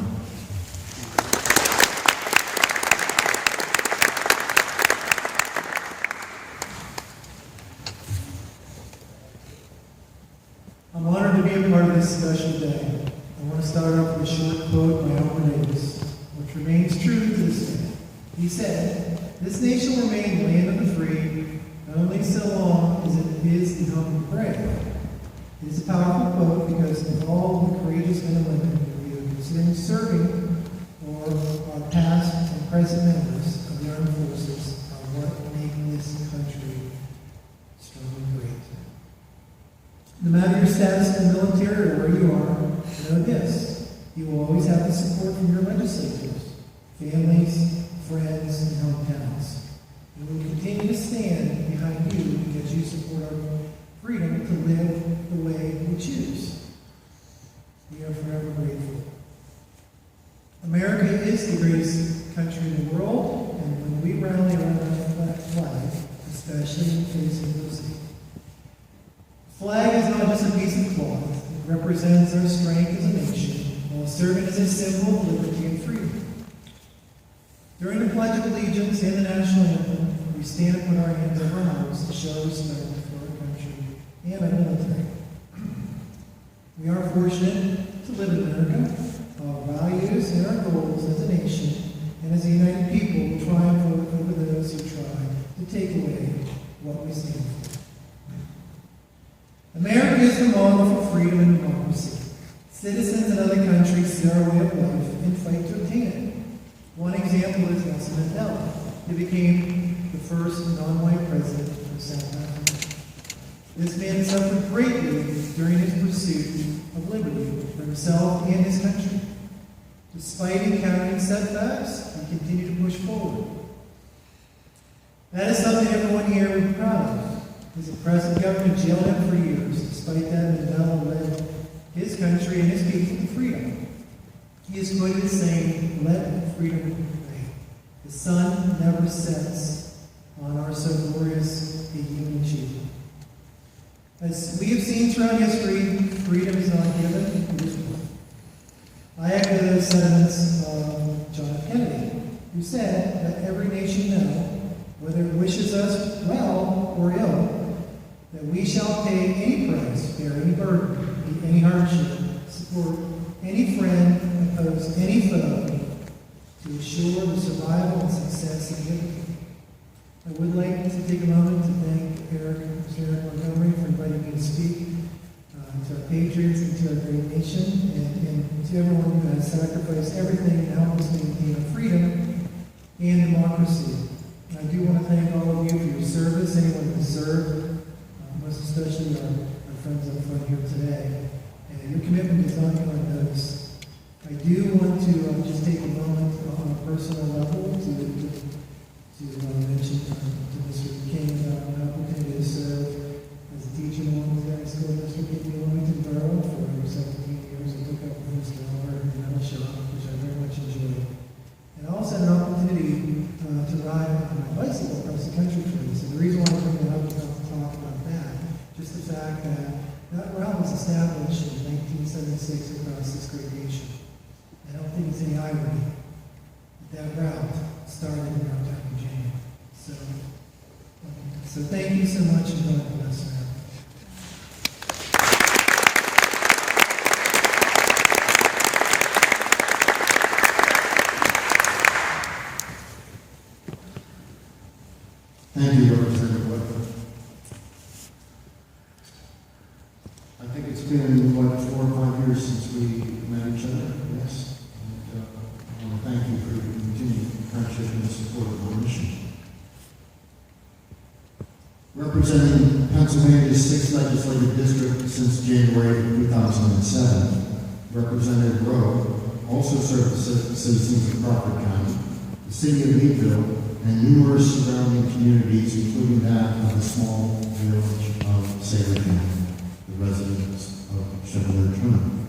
I'm honored to be a part of this special day. I want to start off with a short quote by Albert Davis, which remains true to this day. He said, "This nation will remain the land of the free, not only so long as it is the home of the brave." It is a powerful quote because of all the courageous men and women who are either considering serving or are past and present members of the armed forces are what make this country strong and great. No matter your status in the military or where you are, know this: you will always have the support from your legislators, families, friends, and hometowns. And we will continue to stand behind you because you support our freedom to live the way we choose. We are forever grateful. America is the greatest country in the world, and when we rally around that flag, especially in the face of adversity. Flag is not just a piece of cloth. It represents our strength as a nation, while serving as a symbol of liberty and freedom. During the Pledge of Allegiance and the National Anthem, we stand and put our hands over our hearts to show respect for our country and our military. We are fortunate to live in America. Our values and our goals as a nation and as a united people triumph over those who try to take away what we stand for. America is the model for freedom and democracy. Citizens in other countries see our way of life and fight to obtain it. One example is Nelson Mandela, who became the first non-white president of South Africa. This man suffered greatly during his pursuit of liberty for himself and his country. Despite encountering setbacks, he continued to push forward. That is something everyone here would be proud of. His oppressive government jailed him for years. Despite that, Mandela led his country and his people to freedom. He is quoted as saying, "Let freedom reign. The sun never sets on our so glorious a human achievement." As we have seen throughout history, freedom is not given, it is won. I echo those sentiments of John F. Kennedy, who said, "Let every nation know, whether it wishes us well or ill, that we shall pay any price, bear any burden, meet any hardship, support any friend and oppose any foe to ensure the survival and success of liberty. I would like to take a moment to thank Mr. Eric Montgomery for inviting me to speak to our patriots and to our great nation, and to everyone who has sacrificed everything to help us maintain our freedom and democracy. And I do want to thank all of you for your service, anyone who has served, most especially our friends up front here today. And your commitment is not going unnoticed. I do want to just take a moment on a personal level to mention to Mr. King about an opportunity to serve as a teacher in Military School District in Wilmington Borough for over 17 years. I took up with Mr. Valor in the metal shop, which I very much enjoyed. And I also had an opportunity to ride on my bicycle across the country for this. And the reason why I bring that up is not to talk about that, just the fact that that route was established in 1976 across this great nation. I don't think it's any irony that route started around Dr. Virginia. So thank you so much, and God bless. Thank you, Representative Whitford. I think it's been, 4 or 5 years since we met each other, yes? And I want to thank you for your continued friendship and support of our mission. Representing Pennsylvania's 6th Legislative District since January of 2007, Representative Rowe also served the citizens of Crawford County, the city of Meadville, and numerous surrounding communities, including that of the small village of Saline, the residents of Chevalier Trim.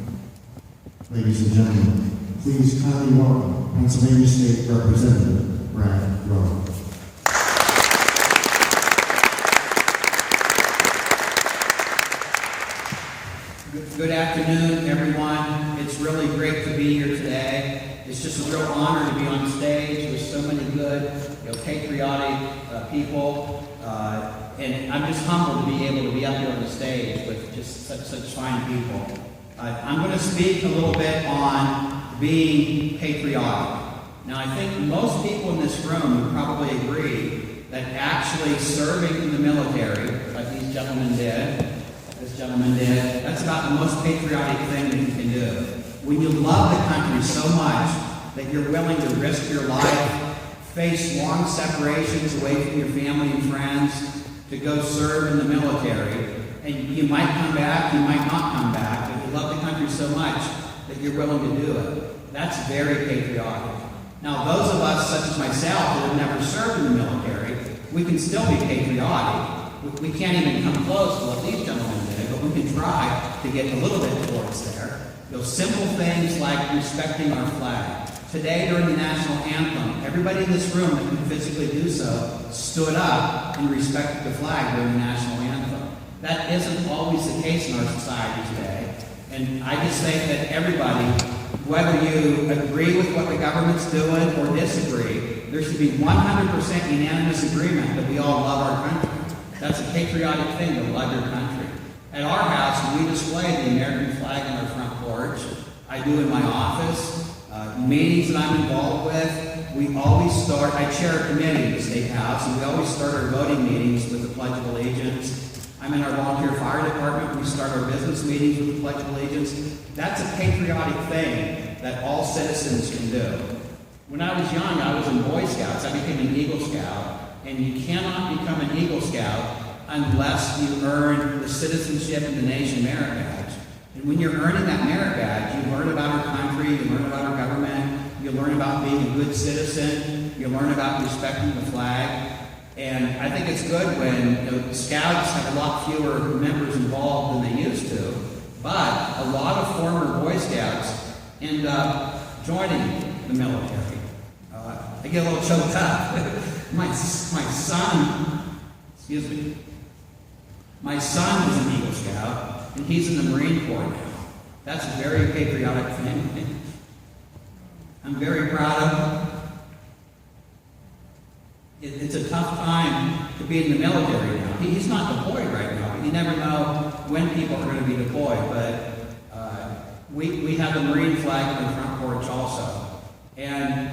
Ladies and gentlemen, please kindly welcome Pennsylvania State Representative Brad Rowe. Good afternoon, everyone. It's really great to be here today. It's just a real honor to be on stage with so many good, patriotic people, and I'm just humbled to be able to be up here on the stage with just such fine people. I'm going to speak a little bit on being patriotic. Now, I think most people in this room would probably agree that actually serving in the military, like these gentlemen did, this gentleman did, that's about the most patriotic thing that you can do. When you love the country so much that you're willing to risk your life, face long separations away from your family and friends, to go serve in the military, and you might come back, you might not come back, but you love the country so much that you're willing to do it. That's very patriotic. Now, those of us, such as myself, that have never served in the military, we can still be patriotic. We can't even come close to what these gentlemen did, but we can try to get a little bit towards there. Simple things like respecting our flag. Today, during the national anthem, everybody in this room that can physically do so stood up and respected the flag during the national anthem. That isn't always the case in our society today. And I just think that everybody, whether you agree with what the government's doing or disagree, there should be 100% unanimous agreement that we all love our country. That's a patriotic thing to love your country. At our house, we display the American flag on our front porch. I do in my office. Meetings that I'm involved with, we always start, I chair a committee in the State House, and we always start our voting meetings with the Pledge of Allegiance. I'm in our volunteer fire department. We start our business meetings with the Pledge of Allegiance. That's a patriotic thing that all citizens can do. When I was young, I was in Boy Scouts. I became an Eagle Scout, and you cannot become an Eagle Scout unless you earn the Citizenship in the Nation Merit Badge. And when you're earning that merit badge, you learn about our country, you learn about our government, you learn about being a good citizen, you learn about respecting the flag. And I think it's good when Scouts have a lot fewer members involved than they used to, but a lot of former Boy Scouts end up joining the military. I get a little choked up. My son, my son was an Eagle Scout, and he's in the Marine Corps now. That's a very patriotic thing. I'm very proud of him. It's a tough time to be in the military now. He's not deployed right now, but you never know when people are going to be deployed. But we have the Marine flag on the front porch also. And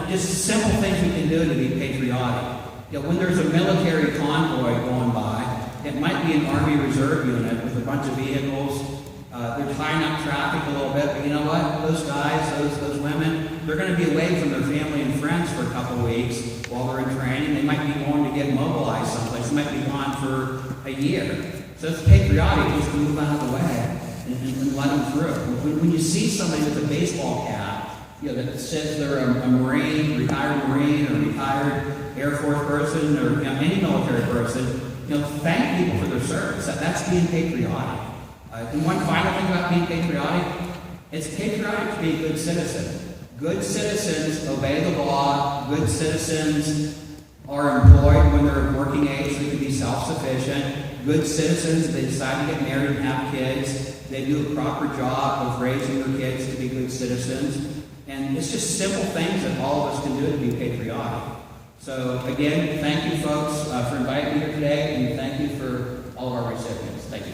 just simple things we can do to be patriotic. You know, when there's a military convoy going by, it might be an Army Reserve unit with a bunch of vehicles. They're tying up traffic a little bit, but you know what? Those guys, those women, they're going to be away from their family and friends for a couple of weeks while they're in training. They might be going to get mobilized someplace. They might be gone for a year. So it's patriotic just to move out of the way and let them through. When you see somebody with a baseball cap, you know, that says they're a Marine, retired Marine, or retired Air Force person, or you know, any military person, you know, thank people for their service. That's being patriotic. And one final thing about being patriotic, it's patriotic to be a good citizen. Good citizens obey the law. Good citizens are employed when they're of working age, so they can be self-sufficient. Good citizens, they decide to get married and have kids. They do a proper job of raising their kids to be good citizens. And it's just simple things that all of us can do to be patriotic. So again, thank you folks for inviting me here today, and thank you for all of our recipients. Thank you.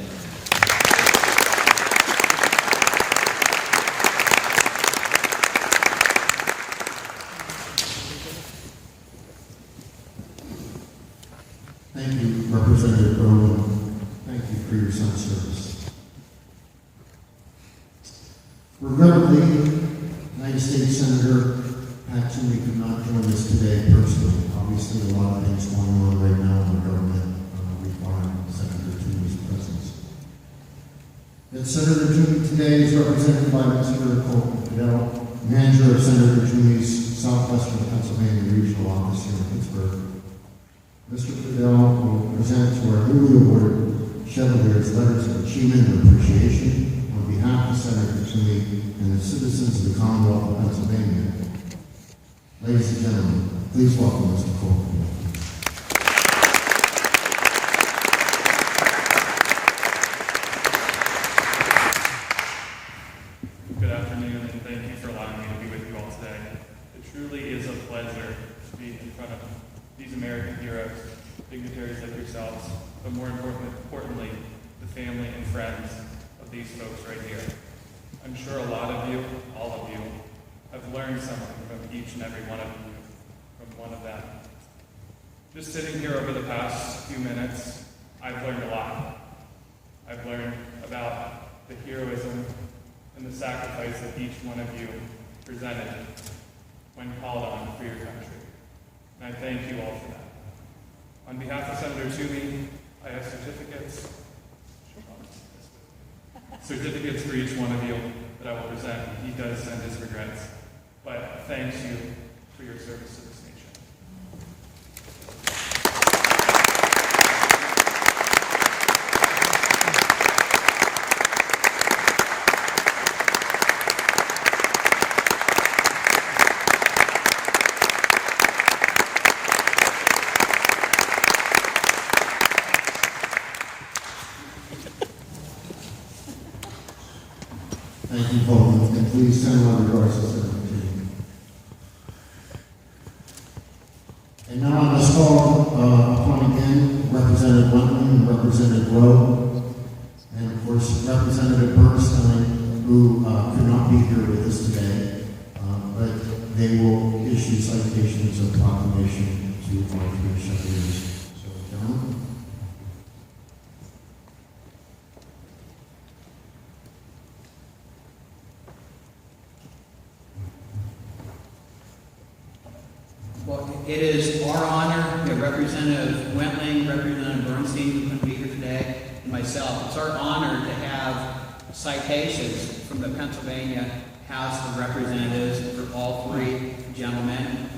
Thank you, Representative Berlin. Thank you for your son's service. Regrettably, United States Senator Pat Toomey could not join us today personally. Obviously, a lot of things going on right now in the government requiring Senator Toomey's presence. Yet Senator Toomey today is represented by Mr. Colton Fidel, manager of Senator Toomey's Southwestern Pennsylvania Regional Office here in Pittsburgh. Mr. Fidel will present to our newly awarded Chevalier's letters of achievement and appreciation on behalf of Senator Toomey and the citizens of the Commonwealth of Pennsylvania. Ladies and gentlemen, please welcome Mr. Colton. Good afternoon, and thank you for allowing me to be with you all today. It truly is a pleasure to be in front of these American heroes, dignitaries like yourselves, but more importantly, the family and friends of these folks right here. I'm sure a lot of you, all of you, have learned something from each and every one of you, from one of them. Just sitting here over the past few minutes, I've learned a lot. I've learned about the heroism and the sacrifice that each one of you presented when called on for your country. And I thank you all for that. On behalf of Senator Toomey, I have certificates for each one of you that I will present. He does send his regrets, but thanks you for your service to this nation. Thank you, Colton, and please send my regards to Senator Toomey. And now I must call upon again Representative Wentman and Representative Lowe, and of course Representative Bernstein, who could not be here with us today, but they will issue citations of proclamation to our three Chevaliers. So, gentlemen. Well, it is our honor, Representative Wentling, Representative Bernstein, who couldn't be here today, and myself. It's our honor to have citations from the Pennsylvania House of Representatives for all three gentlemen.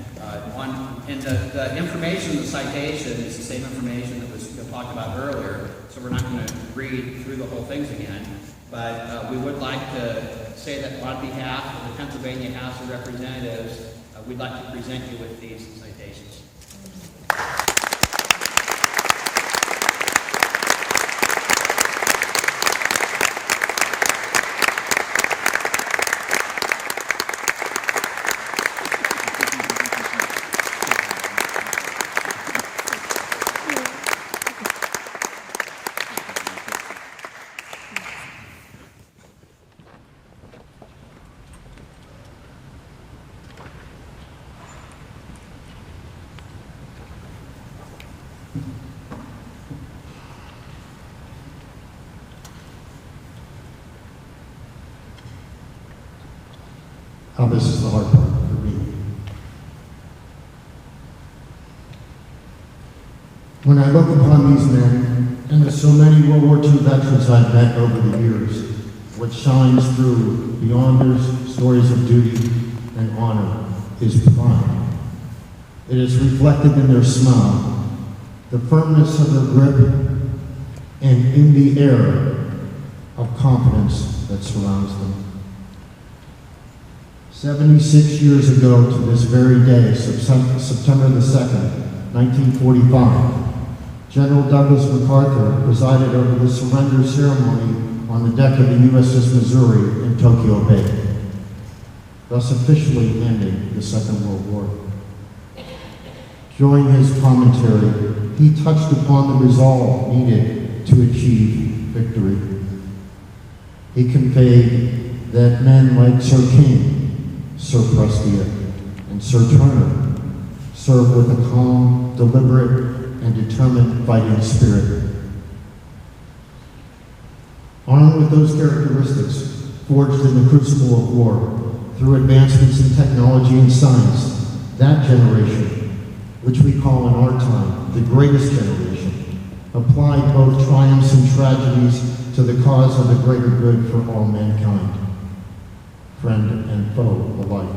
And the information in the citation is the same information that was talked about earlier, so we're not going to read through the whole things again. But we would like to say that on behalf of the Pennsylvania House of Representatives, we'd like to present you with these citations. how this is the hard part for me. When I look upon these men, and the so many World War II veterans I've met over the years, what shines through beyond their stories of duty and honor is pride. It is reflected in their smile, the firmness of their grip, and in the air of confidence that surrounds them. 76 years ago to this very day, September the 2nd, 1945, General Douglas MacArthur presided over the surrender ceremony on the deck of the USS Missouri in Tokyo Bay, thus officially ending the Second World War. During his commentary, he touched upon the resolve needed to achieve victory. He conveyed that men like Sir King, Sir Prestia, and Sir Turner served with a calm, deliberate, and determined fighting spirit. Armed with those characteristics, forged in the crucible of war, through advancements in technology and science, that generation, which we call in our time the greatest generation, applied both triumphs and tragedies to the cause of the greater good for all mankind, friend and foe alike.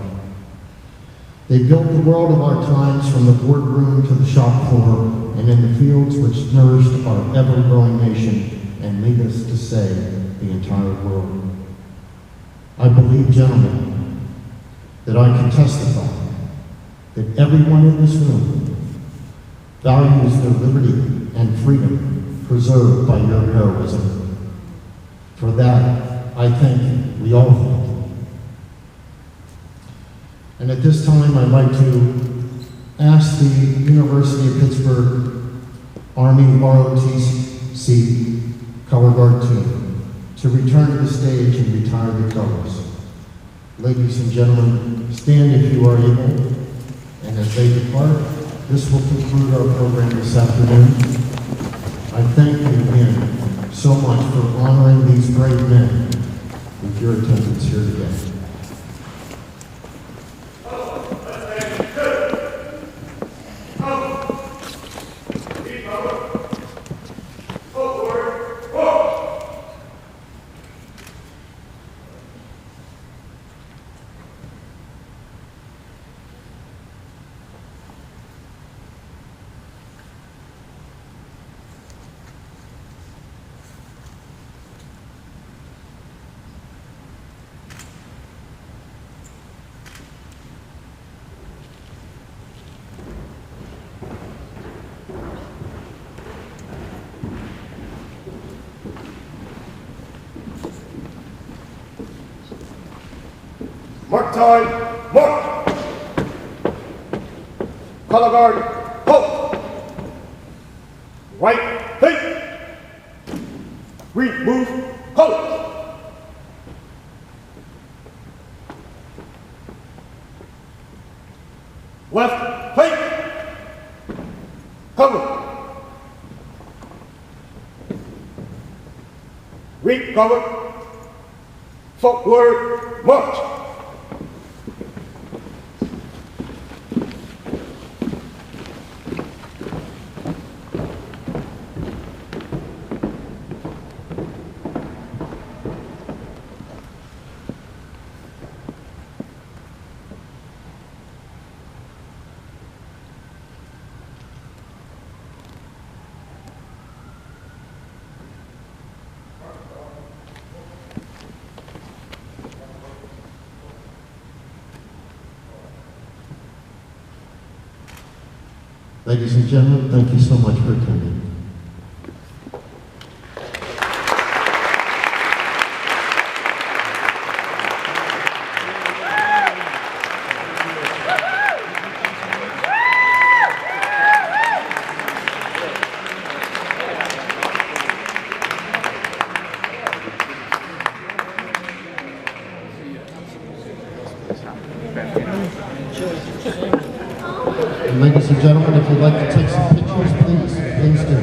They built the world of our times from the boardroom to the shop floor and in the fields which nourished our ever-growing nation and, needless to say, the entire world. I believe, gentlemen, that I can testify that everyone in this room values their liberty and freedom preserved by your heroism. For that, I thank you. We all thank you. And at this time, I'd like to ask the University of Pittsburgh Army ROTC Color Guard team to return to the stage and retire the colors. Ladies and gentlemen, stand if you are able. And as they depart, this will conclude our program this afternoon. I thank you again so much for honoring these brave men with your attendance here today. Mark time, mark! Color guard, halt! Right, face! Remove colors! Left, face! Cover! Recover! Forward, march! Ladies and gentlemen, thank you so much for attending. And ladies and gentlemen, if you'd like to take some pictures, please do.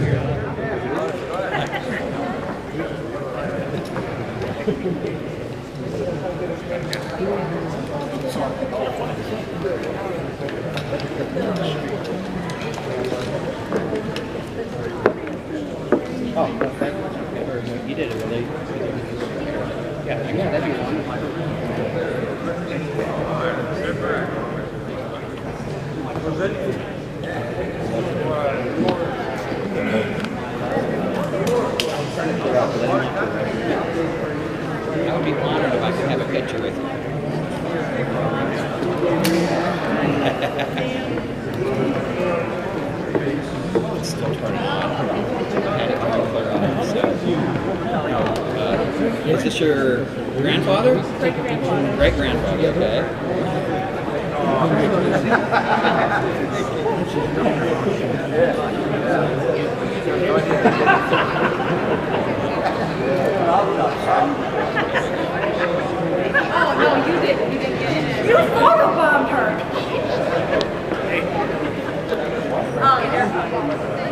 So You did it really. Yeah, that'd be one. I would be honored if I could have a picture with you. It's still turning on. Had it come clear on. So, is this your grandfather? Great grandfather. Okay. Oh, no, you didn't. You didn't get in. You photobombed her. Oh, yeah.